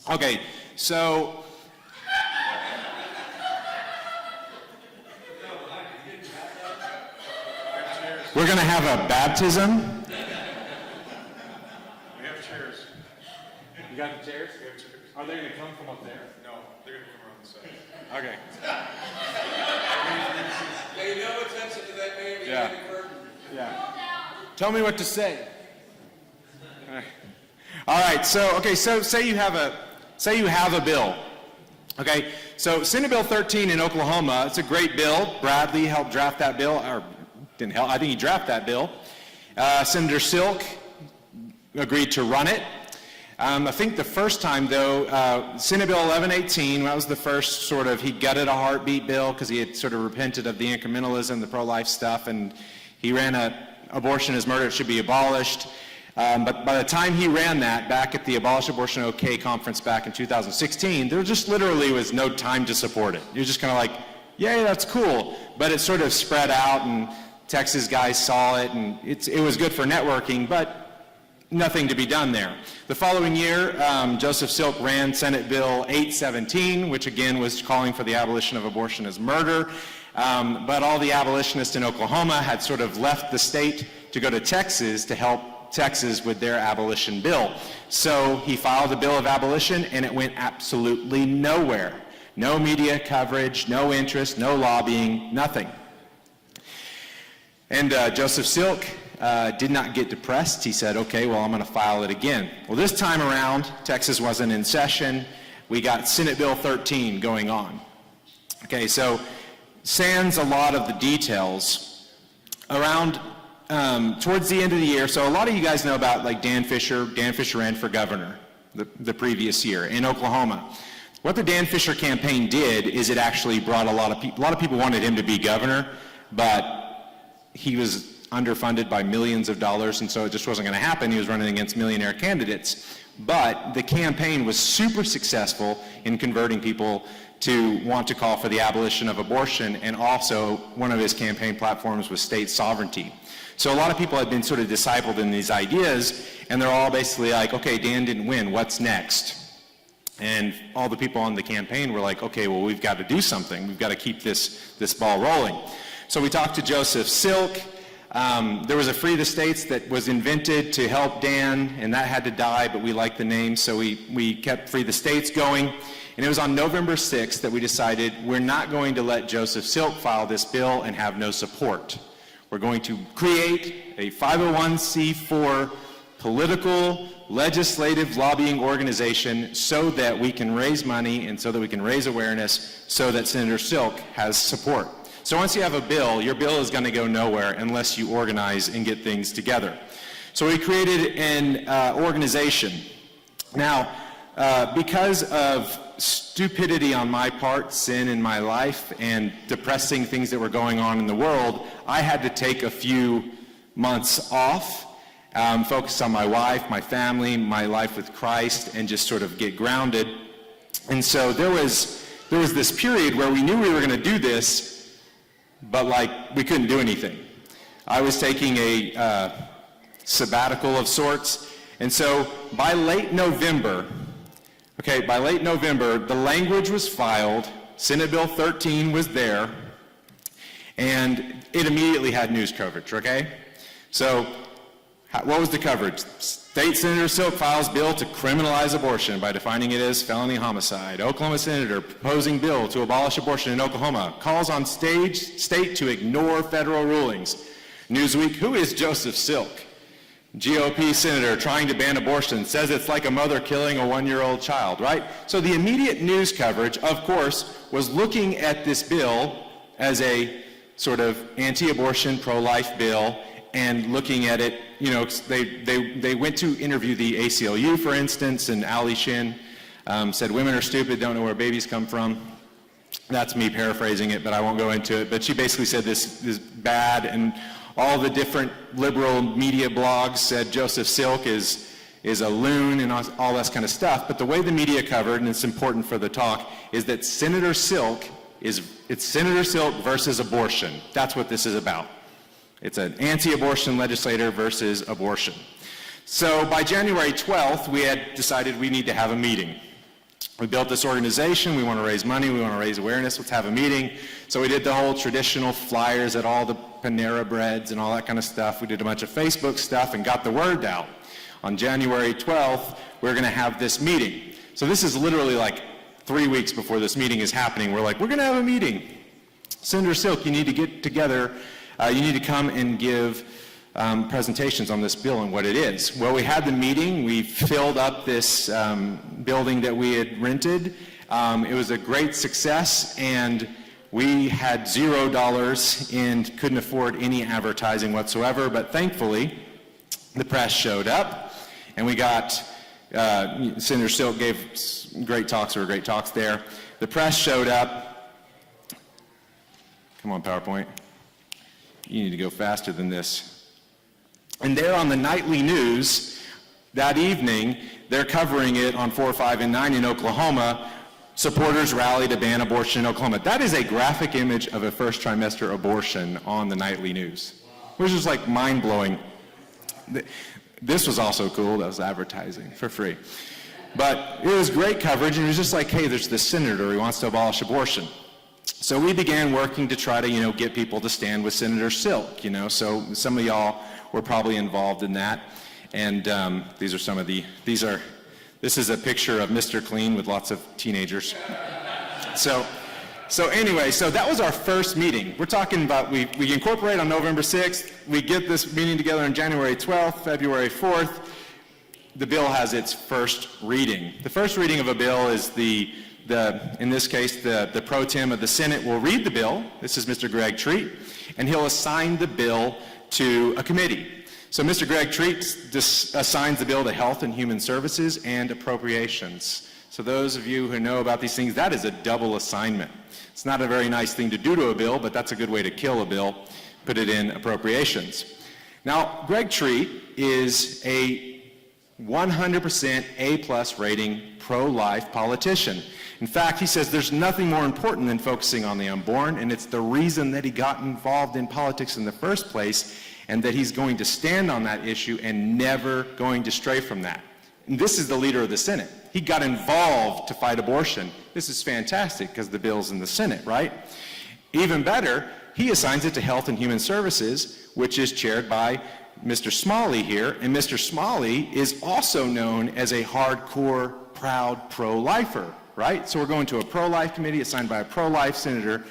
Okay, so we're going to have a baptism. We have chairs. You got the chairs? We have chairs. Are they going to come from up there? No, they're going to come around the side. Okay. Pay no attention to that man behind the curtain. Yeah. Tell me what to say. All right. So say you have a bill. Okay. So Senate Bill 13 in Oklahoma. It's a great bill. Bradley helped draft that bill, or didn't help. I think he drafted that bill. Senator Silk agreed to run it. I think the first time, though, Senate Bill 1118, that was the first sort of, he gutted a heartbeat bill because he had sort of repented of the incrementalism, the pro-life stuff, and he ran abortion as murder, it should be abolished. But by the time he ran that back at the Abolish Abortion OK conference back in 2016, there just literally was no time to support it. You're just kind of like, yay, that's cool. But it sort of spread out, and Texas guys saw it, and it was good for networking, but nothing to be done there. The following year, Joseph Silk ran Senate Bill 817, which again was calling for the abolition of abortion as murder. But all the abolitionists in Oklahoma had sort of left the state to go to Texas to help Texas with their abolition bill. So he filed a bill of abolition, and it went absolutely nowhere. No media coverage, no interest, no lobbying, nothing. And Joseph Silk did not get depressed. He said, okay, well, I'm going to file it again. Well, this time around, Texas wasn't in session. We got Senate Bill 13 going on. Okay, so sans a lot of the details, around towards the end of the year, so a lot of you guys know about like Dan Fisher. Dan Fisher ran for governor the previous year in Oklahoma. What the Dan Fisher campaign did is it actually brought a lot of people wanted him to be governor, but he was underfunded by millions of dollars, and so it just wasn't going to happen. He was running against millionaire candidates. But the campaign was super successful in converting people to want to call for the abolition of abortion, and also one of his campaign platforms was state sovereignty. So a lot of people had been sort of discipled in these ideas, and they're all basically like, okay, Dan didn't win, what's next? And all the people on the campaign were like, okay, well, we've got to do something. We've got to keep this ball rolling. So we talked to Joseph Silk. There was a Free the States that was invented to help Dan, and that had to die, but we liked the name, so we kept Free the States going. And it was on November 6th that we decided we're not going to let Joseph Silk file this bill and have no support. We're going to create a 501c4 political, legislative lobbying organization so that we can raise money and so that we can raise awareness so that Senator Silk has support. So once you have a bill, your bill is going to go nowhere unless you organize and get things together. So we created an organization. Now, because of stupidity on my part, sin in my life, and depressing things that were going on in the world, I had to take a few months off, focus on my wife, my family, my life with Christ, and just sort of get grounded. And so there was this period where we knew we were going to do this, but like we couldn't do anything. I was taking a sabbatical of sorts, and so by late November, the language was filed, Senate Bill 13 was there, and it immediately had news coverage, okay? So what was the coverage? State Senator Silk files bill to criminalize abortion by defining it as felony homicide. Oklahoma Senator proposing bill to abolish abortion in Oklahoma. Calls on state to ignore federal rulings. Newsweek, who is Joseph Silk? GOP Senator trying to ban abortion, says it's like a mother killing a 1-year-old child, right? So the immediate news coverage, of course, was looking at this bill as a sort of anti-abortion, pro-life bill, and looking at it, you know, they went to interview the ACLU, for instance, and Ali Shin said women are stupid, don't know where babies come from. That's me paraphrasing it, but I won't go into it. But she basically said this is bad, and all the different liberal media blogs said Joseph Silk is a loon and all that kind of stuff. But the way the media covered, and it's important for the talk, is that Senator Silk it's Senator Silk versus abortion. That's what this is about. It's an anti-abortion legislator versus abortion. So by January 12th, we had decided we need to have a meeting. We built this organization, we want to raise money, we want to raise awareness, let's have a meeting. So we did the whole traditional flyers at all the Panera Breads and all that kind of stuff. We did a bunch of Facebook stuff and got the word out. On January 12th, we're going to have this meeting. So this is literally like 3 weeks before this meeting is happening. We're like, we're going to have a meeting. Senator Silk, you need to get together, you need to come and give presentations on this bill and what it is. Well, we had the meeting, we filled up this building that we had rented. It was a great success, and we had $0 and couldn't afford any advertising whatsoever, but thankfully, the press showed up, and we got, Senator Silk gave great talks, there were great talks there. The press showed up. Come on, PowerPoint. You need to go faster than this. And there on the nightly news that evening, they're covering it on 4, 5, and 9 in Oklahoma. Supporters rally to ban abortion in Oklahoma. That is a graphic image of a first trimester abortion on the nightly news, which is like mind-blowing. This was also cool. That was advertising for free. But it was great coverage, and it was just like, hey, there's this senator who wants to abolish abortion. So we began working to try to, get people to stand with Senator Silk, So some of y'all were probably involved in that. And these are some of the, this is a picture of Mr. Clean with lots of teenagers. So anyway, so that was our first meeting. We're talking about, we incorporate on November 6th, we get this meeting together on January 12th, February 4th. The bill has its first reading. The first reading of a bill is in this case, the pro tem of the Senate will read the bill. This is Mr. Greg Treat, and he'll assign the bill to a committee. So Mr. Greg Treat assigns the bill to Health and Human Services and Appropriations. So those of you who know about these things, that is a double assignment. It's not a very nice thing to do to a bill, but that's a good way to kill a bill. Put it in Appropriations. Now, Greg Treat is a 100% A+ rating pro-life politician. In fact, he says there's nothing more important than focusing on the unborn, and it's the reason that he got involved in politics in the first place, and that he's going to stand on that issue and never going to stray from that. And this is the leader of the Senate. He got involved to fight abortion. This is fantastic because the bill's in the Senate, right? Even better, he assigns it to Health and Human Services, which is chaired by Mr. Smalley here, and Mr. Smalley is also known as a hardcore, proud pro-lifer, right? So we're going to a pro-life committee assigned by a pro-life senator,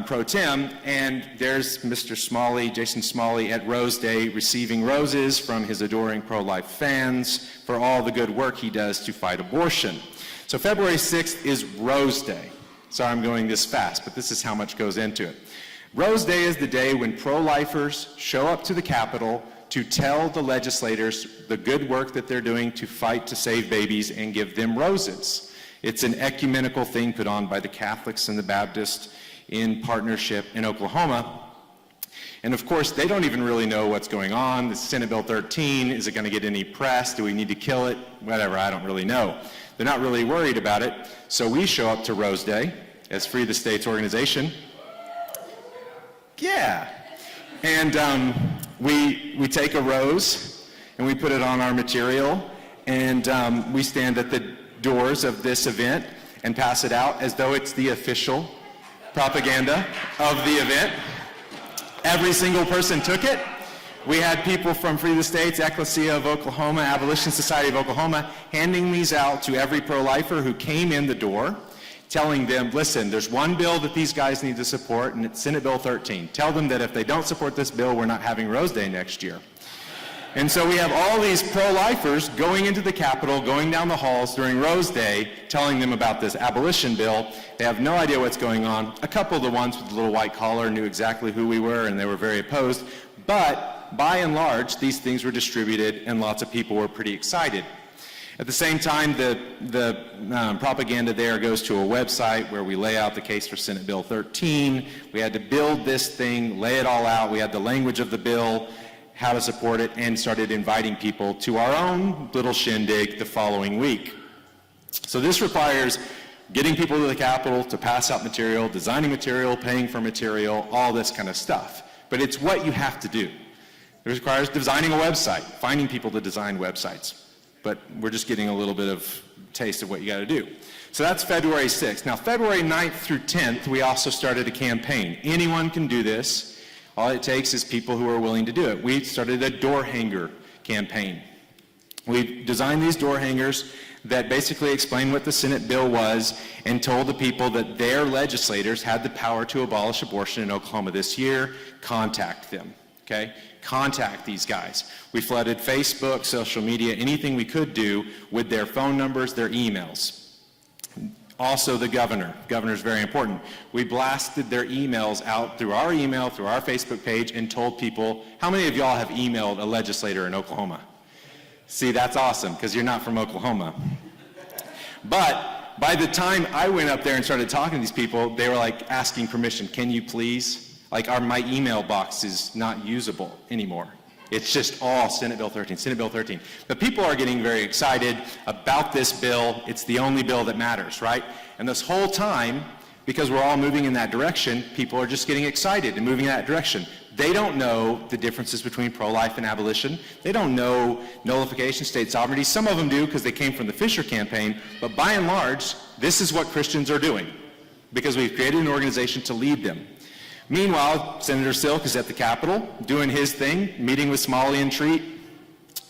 pro tem, and there's Mr. Smalley, Jason Smalley, at Rose Day receiving roses from his adoring pro-life fans for all the good work he does to fight abortion. So February 6th is Rose Day. Sorry I'm going this fast, but this is how much goes into it. Rose Day is the day when pro-lifers show up to the Capitol to tell the legislators the good work that they're doing to fight to save babies and give them roses. It's an ecumenical thing put on by the Catholics and the Baptists in partnership in Oklahoma. And of course, they don't even really know what's going on. The Senate Bill 13, is it going to get any press? Do we need to kill it? Whatever, I don't really know. They're not really worried about it. So we show up to Rose Day as Free the States organization. Yeah. And we take a rose and we put it on our material, and we stand at the doors of this event and pass it out as though it's the official propaganda of the event. Every single person took it. We had people from Free the States, Ecclesia of Oklahoma, Abolition Society of Oklahoma, handing these out to every pro-lifer who came in the door, telling them, listen, there's one bill that these guys need to support, and it's Senate Bill 13. Tell them that if they don't support this bill, we're not having Rose Day next year. And so we have all these pro-lifers going into the Capitol, going down the halls during Rose Day, telling them about this abolition bill. They have no idea what's going on. A couple of the ones with the little white collar knew exactly who we were, and they were very opposed. But by and large, these things were distributed, and lots of people were pretty excited. At the same time, the propaganda there goes to a website where we lay out the case for Senate Bill 13. We had to build this thing, lay it all out. We had the language of the bill, how to support it, and started inviting people to our own little shindig the following week. So this requires getting people to the Capitol to pass out material, designing material, paying for material, all this kind of stuff. But it's what you have to do. It requires designing a website, finding people to design websites. but we're just getting a little bit of taste of what you got to do. So that's February 6th. Now, February 9th through 10th, we also started a campaign. Anyone can do this. All it takes is people who are willing to do it. We started a door hanger campaign. We designed these door hangers that basically explained what the Senate bill was and told the people that their legislators had the power to abolish abortion in Oklahoma this year. Contact them, okay? Contact these guys. We flooded Facebook, social media, anything we could do with their phone numbers, their emails. Also the governor. Governor's very important. We blasted their emails out through our email, through our Facebook page, and told people, how many of y'all have emailed a legislator in Oklahoma? See, that's awesome, because you're not from Oklahoma. But by the time I went up there and started talking to these people, they were like asking permission. Can you please? Like, my email box is not usable anymore. It's just all Senate Bill 13, Senate Bill 13. But people are getting very excited about this bill. It's the only bill that matters, right? And this whole time, because we're all moving in that direction, people are just getting excited and moving in that direction. They don't know the differences between pro-life and abolition. They don't know nullification, state sovereignty. Some of them do because they came from the Fisher campaign. But by and large, this is what Christians are doing because we've created an organization to lead them. Meanwhile, Senator Silk is at the Capitol doing his thing, meeting with Smalley and Treat,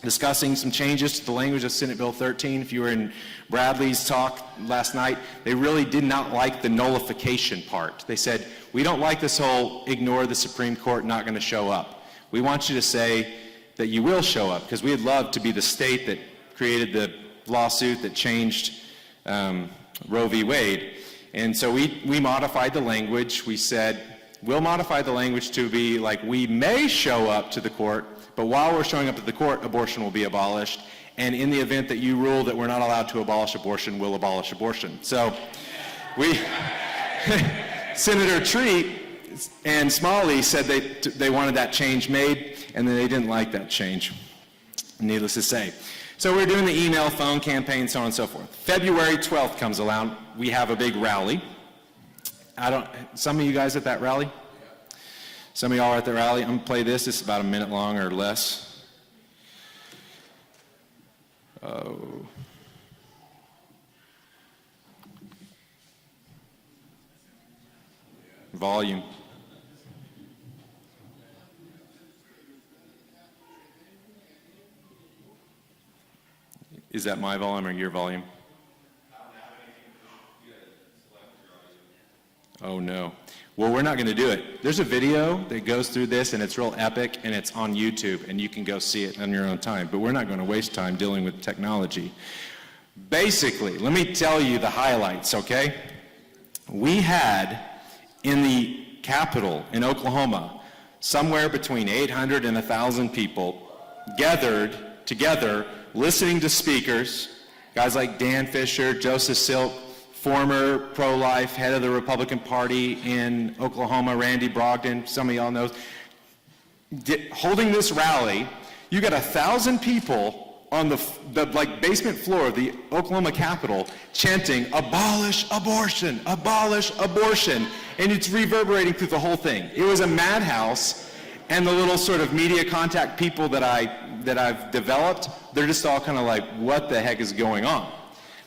discussing some changes to the language of Senate Bill 13. If you were in Bradley's talk last night, they really did not like the nullification part. They said, we don't like this whole ignore the Supreme Court, not going to show up. We want you to say that you will show up, because we'd love to be the state that created the lawsuit that changed Roe v. Wade. And so we modified the language. We said, we'll modify the language to be like, we may show up to the court, but while we're showing up at the court, abortion will be abolished. And in the event that you rule that we're not allowed to abolish abortion, we'll abolish abortion. So Senator Treat and Smalley said they wanted that change made, and then they didn't like that change, needless to say. So we're doing the email, phone campaign, so on and so forth. February 12th comes around, we have a big rally. Some of you guys at that rally? Some of y'all are at the rally. I'm going to play this. It's about a minute long or less. Oh. Volume. Is that my volume or your volume? Oh no. Well, we're not going to do it. There's a video that goes through this, and it's real epic, and it's on YouTube, and you can go see it on your own time. But we're not going to waste time dealing with technology. Basically, let me tell you the highlights, okay? We had in the Capitol in Oklahoma somewhere between 800 and 1,000 people gathered together listening to speakers, guys like Dan Fisher, Joseph Silk, former pro-life head of the Republican Party in Oklahoma, Randy Brogdon, some of y'all know, holding this rally. You got 1,000 people on the like basement floor of the Oklahoma Capitol chanting, abolish abortion, and it's reverberating through the whole thing. It was a madhouse, and the little sort of media contact people that I've developed, they're just all kind of like, what the heck is going on?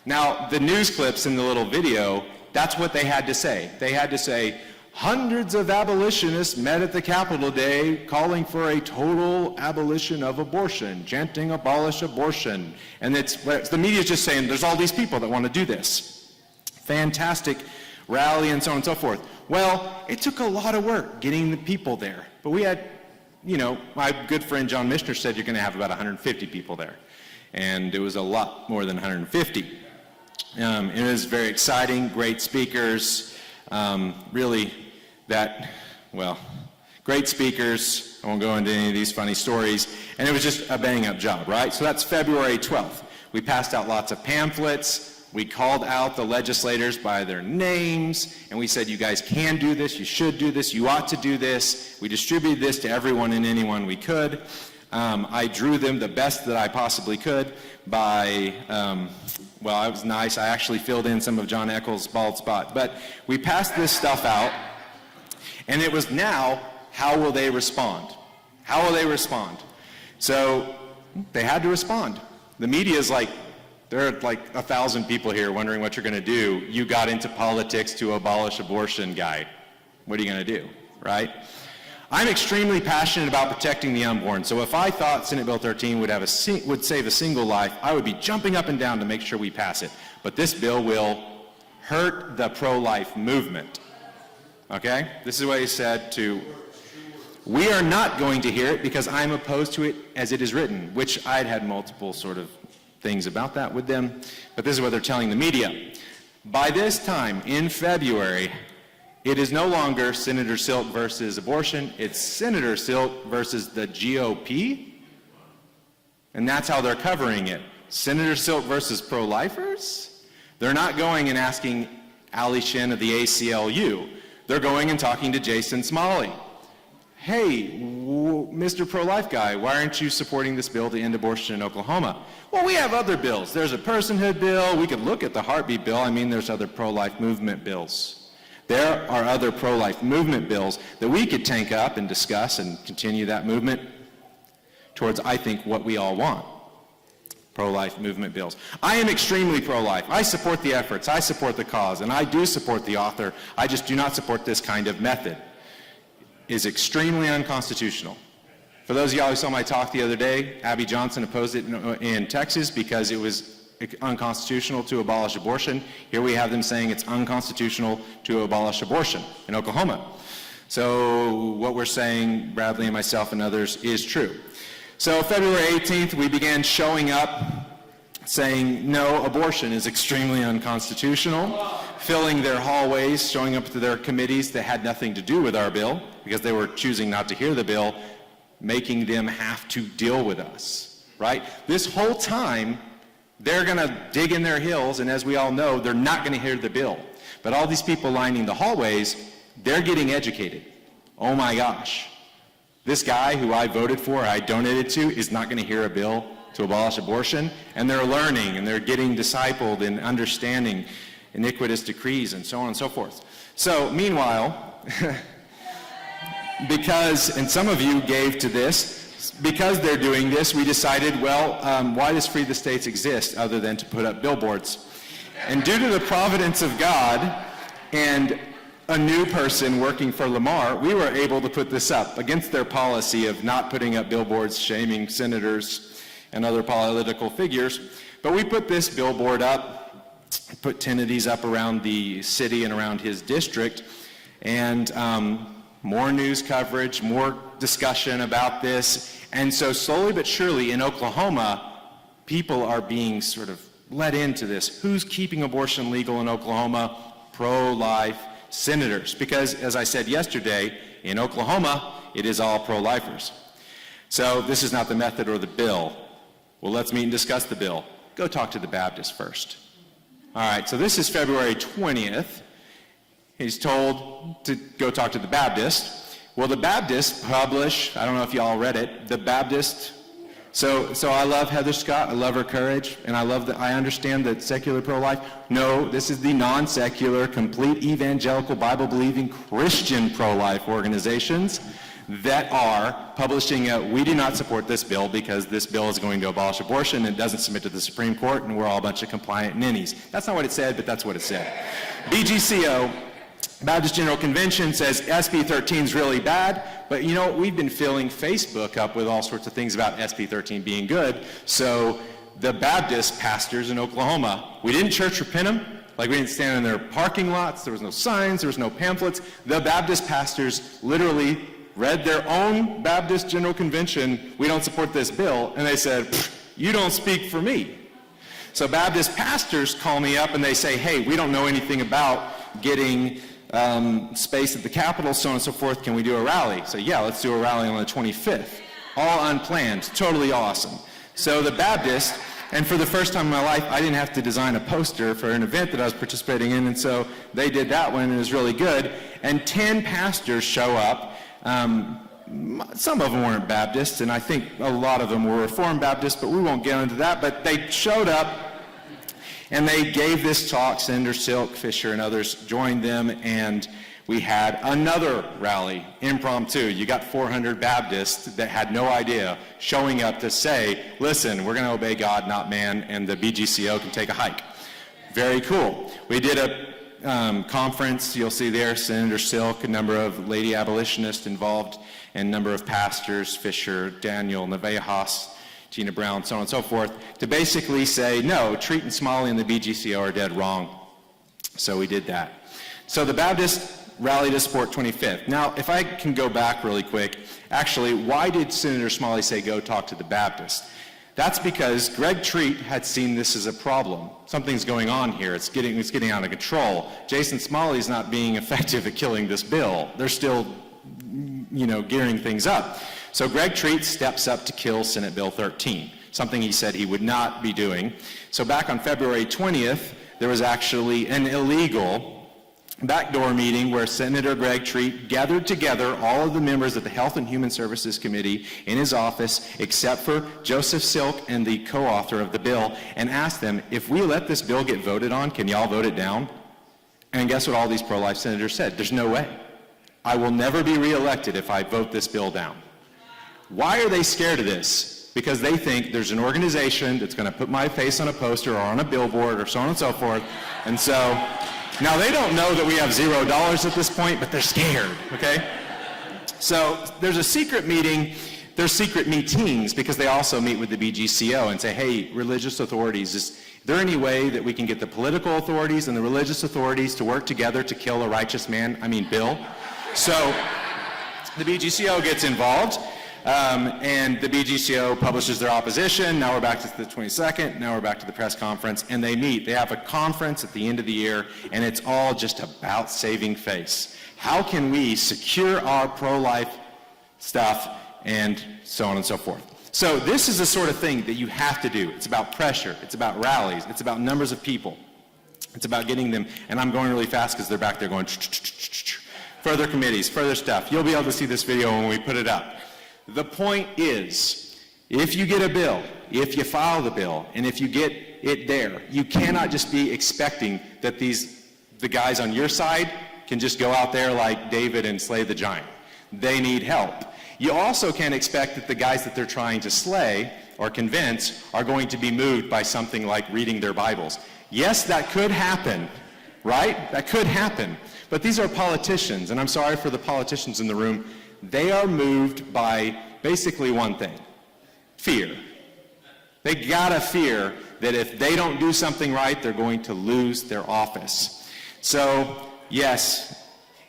Now, the news clips in the little video, that's what they had to say. They had to say, hundreds of abolitionists met at the Capitol today calling for a total abolition of abortion, chanting abolish abortion. And the media's just saying, there's all these people that want to do this. Fantastic rally and so on and so forth. Well, it took a lot of work getting the people there. But we had, my good friend John Mishner said you're going to have about 150 people there. And it was a lot more than 150. It was very exciting, great speakers, great speakers. I won't go into any of these funny stories. And it was just a bang-up job, right? So that's February 12th. We passed out lots of pamphlets. We called out the legislators by their names, and we said, you guys can do this, you should do this, you ought to do this. We distributed this to everyone and anyone we could. I drew them the best that I possibly could by, I was nice. I actually filled in some of John Eccles' bald spot. But we passed this stuff out, and it was now, how will they respond? How will they respond? So they had to respond. The media is like, there are like 1,000 people here wondering what you're going to do. You got into politics to abolish abortion, guy. What are you going to do, right? I'm extremely passionate about protecting the unborn, so if I thought Senate Bill 13 would save a single life, I would be jumping up and down to make sure we pass it. But this bill will hurt the pro-life movement. Okay? This is what he said to, we are not going to hear it because I'm opposed to it as it is written, which I'd had multiple sort of things about that with them, but this is what they're telling the media. By this time, in February, it is no longer Senator Silk versus abortion, it's Senator Silk versus the GOP, and that's how they're covering it. Senator Silk versus pro-lifers? They're not going and asking Ali Shin of the ACLU. They're going and talking to Jason Smalley. Hey, Mr. Pro-Life guy, why aren't you supporting this bill to end abortion in Oklahoma? Well, we have other bills. There's a personhood bill. We could look at the heartbeat bill. I mean, there's other pro-life movement bills. There are other pro-life movement bills that we could tank up and discuss and continue that movement towards, I think, what we all want. Pro-life movement bills. I am extremely pro-life. I support the efforts. I support the cause. And I do support the author. I just do not support this kind of method. It is extremely unconstitutional. For those of y'all who saw my talk the other day, Abby Johnson opposed it in Texas because it was unconstitutional to abolish abortion. Here we have them saying it's unconstitutional to abolish abortion in Oklahoma. So what we're saying, Bradley and myself and others, is true. So February 18th, we began showing up saying no, abortion is extremely unconstitutional, filling their hallways, showing up to their committees that had nothing to do with our bill because they were choosing not to hear the bill, making them have to deal with us, right? This whole time, they're going to dig in their heels, and as we all know, they're not going to hear the bill. But all these people lining the hallways, they're getting educated. Oh my gosh. This guy who I voted for, I donated to, is not going to hear a bill to abolish abortion, and they're learning, and they're getting discipled and understanding iniquitous decrees and so on and so forth. So, meanwhile, because, and some of you gave to this, because they're doing this, we decided, well, why does Free the States exist other than to put up billboards? And due to the providence of God and a new person working for Lamar, we were able to put this up against their policy of not putting up billboards shaming senators and other political figures. But we put this billboard up, put 10 of these up around the city and around his district, and more news coverage, more discussion about this. And so slowly but surely in Oklahoma, people are being sort of let into this. Who's keeping abortion legal in Oklahoma? Pro-life senators. Because as I said yesterday, in Oklahoma, it is all pro-lifers. So this is not the method or the bill. Well, let's meet and discuss the bill. Go talk to the Baptists first. All right, so this is February 20th. He's told to go talk to the Baptist. Well, the Baptists publish, I don't know if y'all read it, the Baptist. So I love Heather Scott, I love her courage, and I understand that secular pro-life. No, this is the non-secular, complete evangelical, Bible-believing Christian pro-life organizations that are publishing we do not support this bill because this bill is going to abolish abortion and doesn't submit to the Supreme Court, and we're all a bunch of compliant ninnies. That's not what it said, but that's what it said. BGCO, Baptist General Convention, says SB 13 is really bad, but you know, we've been filling Facebook up with all sorts of things about SB 13 being good. So the Baptist pastors in Oklahoma, we didn't church repent them, like we didn't stand in their parking lots, there was no signs, there was no pamphlets. The Baptist pastors literally read their own Baptist General Convention, we don't support this bill, and they said, you don't speak for me. So Baptist pastors call me up and they say, hey, we don't know anything about getting space at the Capitol, so on and so forth. Can we do a rally? So yeah, let's do a rally on the 25th. All unplanned, totally awesome. So the Baptist, and for the first time in my life, I didn't have to design a poster for an event that I was participating in, and so they did that one, and it was really good. And 10 pastors show up. Some of them weren't Baptists, and I think a lot of them were Reformed Baptists, but we won't get into that. But they showed up, and they gave this talk. Senator Silk, Fisher, and others joined them, and We had another rally, impromptu. You got 400 Baptists that had no idea showing up to say, listen, we're going to obey God, not man, and the BGCO can take a hike. Very cool. We did a conference, you'll see there, Senator Silk, a number of lady abolitionists involved, and a number of pastors, Fisher, Daniel, Navejas, Tina Brown, so on and so forth, to basically say, no, Treat and Smalley and the BGCO are dead wrong. So we did that. So the Baptists rallied to support 25th. Now, if I can go back really quick, actually, why did Senator Smalley say go talk to the Baptists? That's because Greg Treat had seen this as a problem. Something's going on here. It's getting out of control. Jason Smalley's not being effective at killing this bill. They're still, gearing things up. So Greg Treat steps up to kill Senate Bill 13, something he said he would not be doing. So back on February 20th, there was actually an illegal backdoor meeting where Senator Greg Treat gathered together all of the members of the Health and Human Services Committee in his office, except for Joseph Silk and the co-author of the bill, and asked them, if we let this bill get voted on, can y'all vote it down? And guess what all these pro-life senators said? There's no way. I will never be reelected if I vote this bill down. Why are they scared of this? Because they think there's an organization that's going to put my face on a poster or on a billboard or so on and so forth. And so, now they don't know that we have $0 at this point, but they're scared, okay? So there's a secret meeting. There's secret meetings because they also meet with the BGCO and say, hey, religious authorities, is there any way that we can get the political authorities and the religious authorities to work together to kill a righteous man, Bill? So the BGCO gets involved. And the BGCO publishes their opposition. Now we're back to the 22nd. Now we're back to the press conference. And they meet. They have a conference at the end of the year, and it's all just about saving face. How can we secure our pro-life stuff, and so on and so forth. So this is the sort of thing that you have to do. It's about pressure. It's about rallies. It's about numbers of people. It's about getting them. And I'm going really fast because they're back there going further committees, further stuff. You'll be able to see this video when we put it up. The point is, if you get a bill, if you file the bill, and if you get it there, you cannot just be expecting that the guys on your side can just go out there like David and slay the giant. They need help. You also can't expect that the guys that they're trying to slay or convince are going to be moved by something like reading their Bibles. Yes, that could happen, right? That could happen. But these are politicians, and I'm sorry for the politicians in the room. They are moved by basically one thing, fear. They gotta fear that if they don't do something right, they're going to lose their office. So, yes,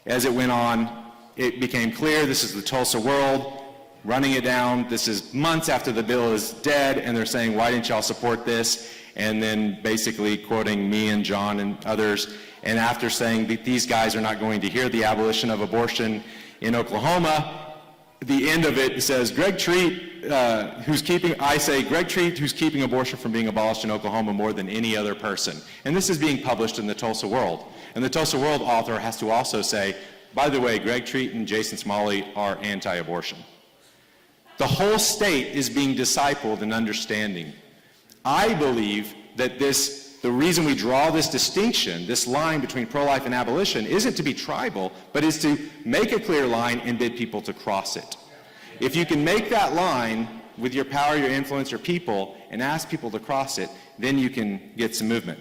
as it went on, it became clear this is the Tulsa World running it down. This is months after the bill is dead, and they're saying, why didn't y'all support this? And then basically quoting me and John and others, and after saying that these guys are not going to hear the abolition of abortion in Oklahoma, the end of it says, Greg Treat, who's keeping abortion from being abolished in Oklahoma more than any other person. And this is being published in the Tulsa World. And the Tulsa World author has to also say, by the way, Greg Treat and Jason Smalley are anti-abortion. The whole state is being discipled in understanding. I believe that the reason we draw this distinction, this line between pro-life and abolition, isn't to be tribal, but is to make a clear line and bid people to cross it. If you can make that line with your power, your influence, your people, and ask people to cross it, then you can get some movement.